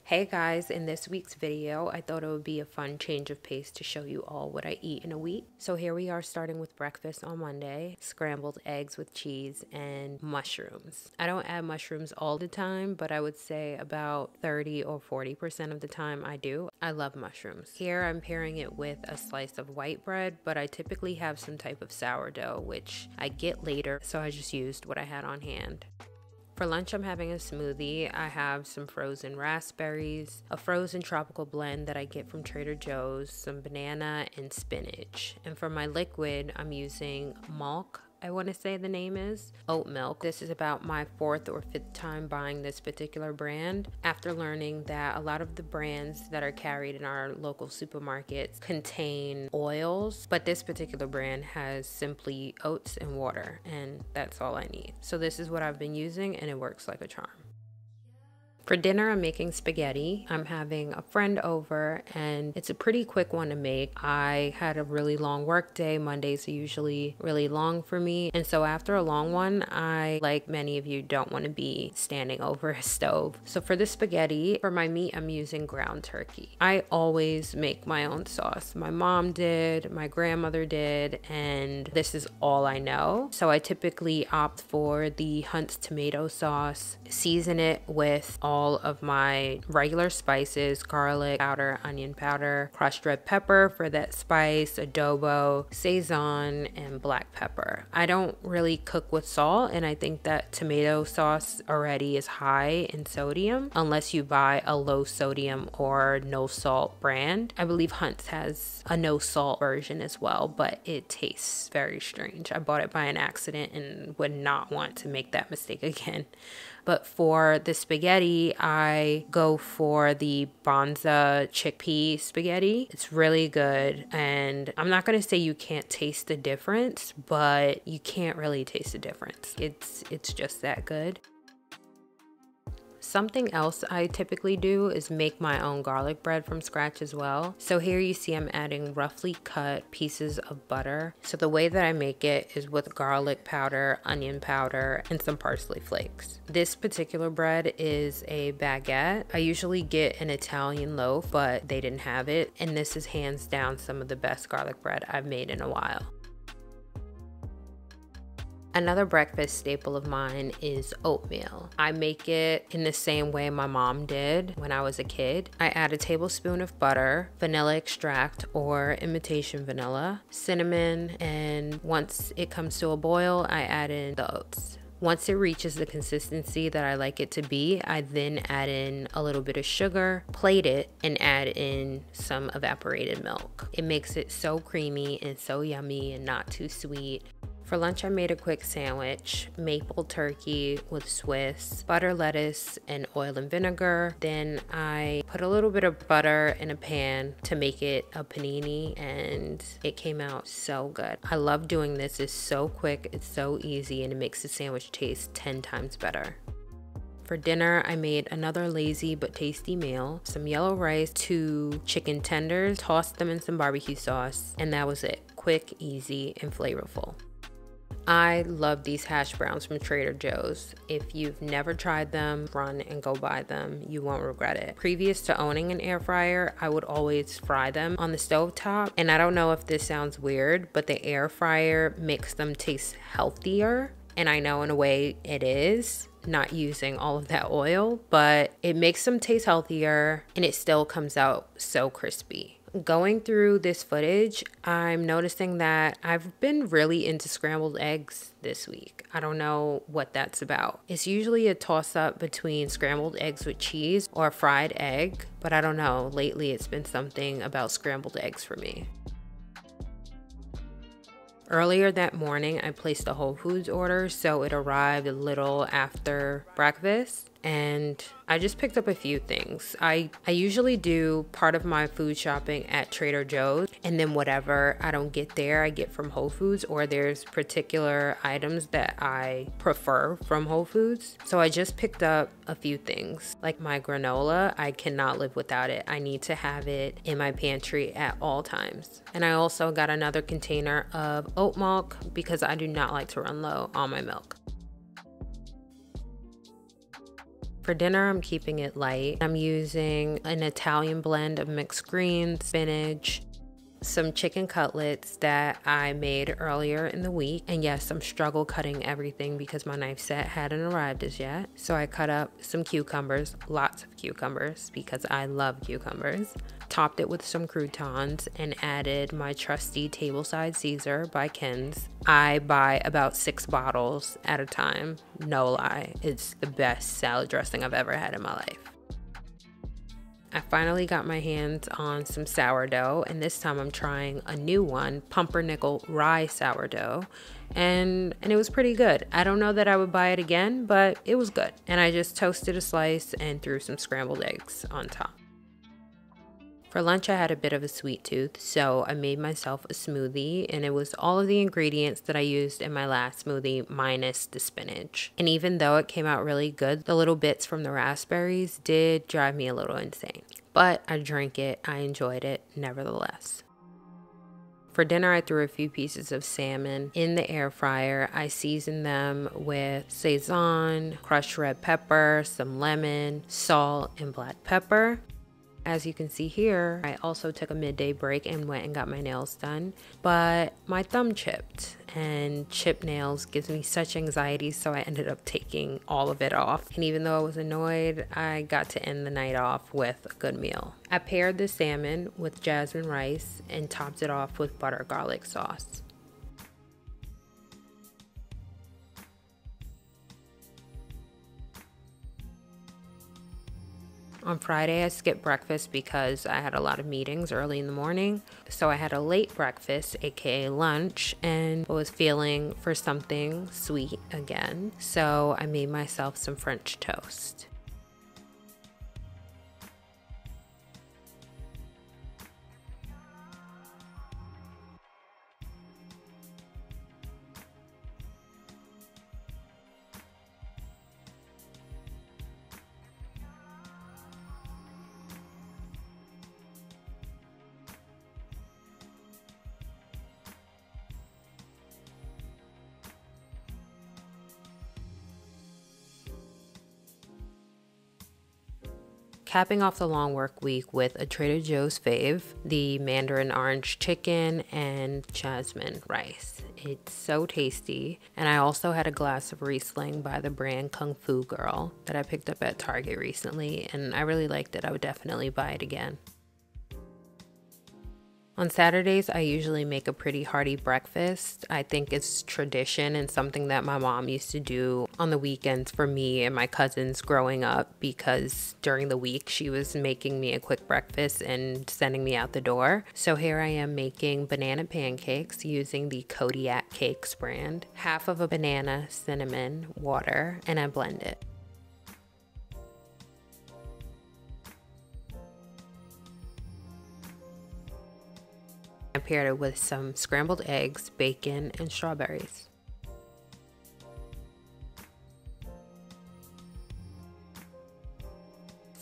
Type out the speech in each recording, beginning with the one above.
Hey guys, in this week's video, I thought it would be a fun change of pace to show you all what I eat in a week. So here we are starting with breakfast on Monday, scrambled eggs with cheese and mushrooms. I don't add mushrooms all the time, but I would say about 30 or 40% of the time I do. I love mushrooms. Here I'm pairing it with a slice of white bread, but I typically have some type of sourdough, which I get later, so I just used what I had on hand. For lunch, I'm having a smoothie. I have some frozen raspberries, a frozen tropical blend that I get from Trader Joe's, some banana, and spinach. And for my liquid, I'm using milk. I want to say the name is oat milk. This is about my 4th or 5th time buying this particular brand after learning that a lot of the brands that are carried in our local supermarkets contain oils, but this particular brand has simply oats and water, and that's all I need. So this is what I've been using and it works like a charm. For dinner, I'm making spaghetti. I'm having a friend over and it's a pretty quick one to make. I had a really long work day. Mondays are usually really long for me. And so after a long one, I, like many of you, don't want to be standing over a stove. So for the spaghetti, for my meat, I'm using ground turkey. I always make my own sauce. My mom did, my grandmother did, and this is all I know. So I typically opt for the Hunt's tomato sauce, season it with all of my regular spices, garlic powder, onion powder, crushed red pepper for that spice, adobo, Sazon, and black pepper. I don't really cook with salt, and I think that tomato sauce already is high in sodium unless you buy a low sodium or no salt brand. I believe Hunt's has a no salt version as well, but it tastes very strange. I bought it by an accident and would not want to make that mistake again. But for the spaghetti, I go for the Bonza chickpea spaghetti. It's really good, and I'm not going to say you can't taste the difference, but you can't really taste the difference. It's just that good. Something else I typically do is make my own garlic bread from scratch as well. So here you see I'm adding roughly cut pieces of butter. So the way that I make it is with garlic powder, onion powder, and some parsley flakes. This particular bread is a baguette. I usually get an Italian loaf, but they didn't have it. And this is hands down some of the best garlic bread I've made in a while. Another breakfast staple of mine is oatmeal. I make it in the same way my mom did when I was a kid. I add a tablespoon of butter, vanilla extract or imitation vanilla, cinnamon, and once it comes to a boil, I add in the oats. Once it reaches the consistency that I like it to be, I then add in a little bit of sugar, plate it, and add in some evaporated milk. It makes it so creamy and so yummy and not too sweet. For lunch, I made a quick sandwich, maple turkey with Swiss, butter, lettuce, and oil and vinegar. Then I put a little bit of butter in a pan to make it a panini, and it came out so good. I love doing this. It's so quick, it's so easy, and it makes the sandwich taste 10 times better. For dinner, I made another lazy but tasty meal, some yellow rice, 2 chicken tenders, tossed them in some barbecue sauce, and that was it. Quick, easy, and flavorful. I love these hash browns from Trader Joe's. If you've never tried them, run and go buy them. You won't regret it. Previous to owning an air fryer, I would always fry them on the stovetop. And I don't know if this sounds weird, but the air fryer makes them taste healthier. And I know in a way it is, not using all of that oil, but it makes them taste healthier and it still comes out so crispy. Going through this footage, I'm noticing that I've been really into scrambled eggs this week. I don't know what that's about. It's usually a toss-up between scrambled eggs with cheese or a fried egg, but I don't know. Lately, it's been something about scrambled eggs for me. Earlier that morning, I placed a Whole Foods order, so it arrived a little after breakfast. And I just picked up a few things. I usually do part of my food shopping at Trader Joe's, and then whatever I don't get there, I get from Whole Foods, or there's particular items that I prefer from Whole Foods. So I just picked up a few things. Like my granola, I cannot live without it. I need to have it in my pantry at all times. And I also got another container of oat milk because I do not like to run low on my milk. For dinner, I'm keeping it light. I'm using an Italian blend of mixed greens, spinach, some chicken cutlets that I made earlier in the week. And yes, I'm struggle cutting everything because my knife set hadn't arrived as yet. So I cut up some cucumbers, lots of cucumbers because I love cucumbers. Topped it with some croutons and added my trusty tableside Caesar by Ken's. I buy about 6 bottles at a time. No lie, it's the best salad dressing I've ever had in my life. I finally got my hands on some sourdough, and this time I'm trying a new one, pumpernickel rye sourdough, and it was pretty good. I don't know that I would buy it again, but it was good. And I just toasted a slice and threw some scrambled eggs on top. For lunch, I had a bit of a sweet tooth, so I made myself a smoothie, and it was all of the ingredients that I used in my last smoothie minus the spinach. And even though it came out really good, the little bits from the raspberries did drive me a little insane. But I drank it, I enjoyed it nevertheless. For dinner, I threw a few pieces of salmon in the air fryer. I seasoned them with sazon, crushed red pepper, some lemon, salt, and black pepper. As you can see here, I also took a midday break and went and got my nails done, but my thumb chipped, and chipped nails gives me such anxiety, so I ended up taking all of it off. And even though I was annoyed, I got to end the night off with a good meal. I paired the salmon with jasmine rice and topped it off with butter garlic sauce. On Friday, I skipped breakfast because I had a lot of meetings early in the morning. So I had a late breakfast, aka lunch, and was feeling for something sweet again. So I made myself some French toast. Capping off the long work week with a Trader Joe's fave, the mandarin orange chicken and jasmine rice. It's so tasty. And I also had a glass of Riesling by the brand Kung Fu Girl that I picked up at Target recently, and I really liked it. I would definitely buy it again. On Saturdays, I usually make a pretty hearty breakfast. I think it's tradition and something that my mom used to do on the weekends for me and my cousins growing up, because during the week she was making me a quick breakfast and sending me out the door. So here I am making banana pancakes using the Kodiak Cakes brand. Half of a banana, cinnamon, water, and I blend it. I paired it with some scrambled eggs, bacon, and strawberries.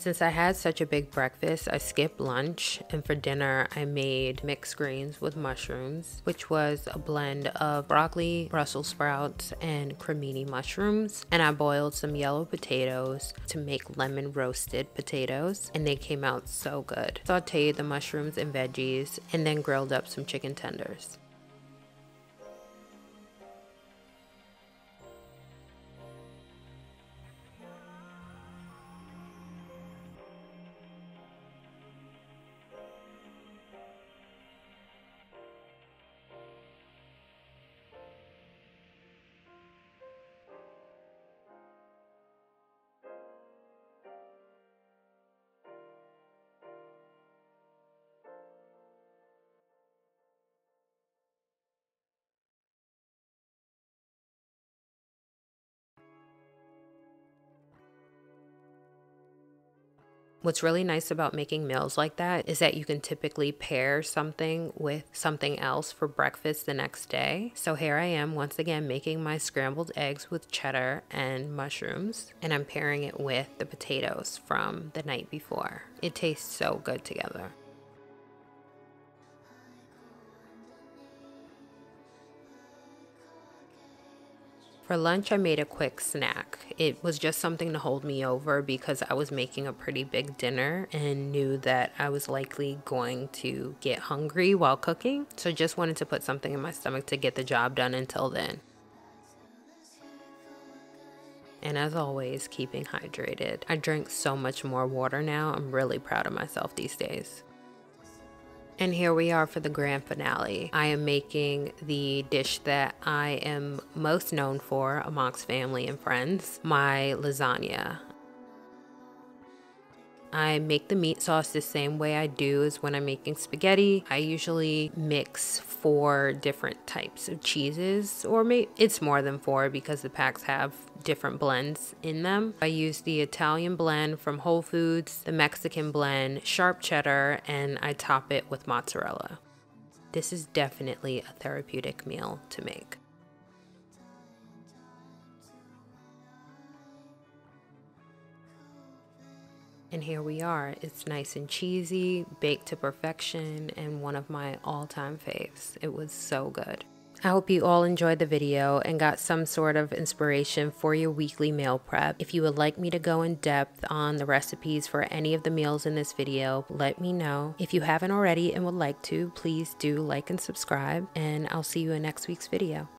Since I had such a big breakfast, I skipped lunch, and for dinner I made mixed greens with mushrooms, which was a blend of broccoli, Brussels sprouts, and cremini mushrooms. And I boiled some yellow potatoes to make lemon roasted potatoes, and they came out so good. Sauteed the mushrooms and veggies, and then grilled up some chicken tenders. What's really nice about making meals like that is that you can typically pair something with something else for breakfast the next day. So here I am once again making my scrambled eggs with cheddar and mushrooms, and I'm pairing it with the potatoes from the night before. It tastes so good together. For lunch, I made a quick snack. It was just something to hold me over because I was making a pretty big dinner and knew that I was likely going to get hungry while cooking. So just wanted to put something in my stomach to get the job done until then. And as always, keeping hydrated. I drink so much more water now. I'm really proud of myself these days. And here we are for the grand finale. I am making the dish that I am most known for amongst family and friends, my lasagna. I make the meat sauce the same way I do as when I'm making spaghetti. I usually mix 4 different types of cheeses, or maybe it's more than 4 because the packs have different blends in them. I use the Italian blend from Whole Foods, the Mexican blend, sharp cheddar, and I top it with mozzarella. This is definitely a therapeutic meal to make. And here we are. It's nice and cheesy, baked to perfection, and one of my all-time faves. It was so good. I hope you all enjoyed the video and got some sort of inspiration for your weekly meal prep. If you would like me to go in depth on the recipes for any of the meals in this video, let me know. If you haven't already and would like to, please do like and subscribe, and I'll see you in next week's video.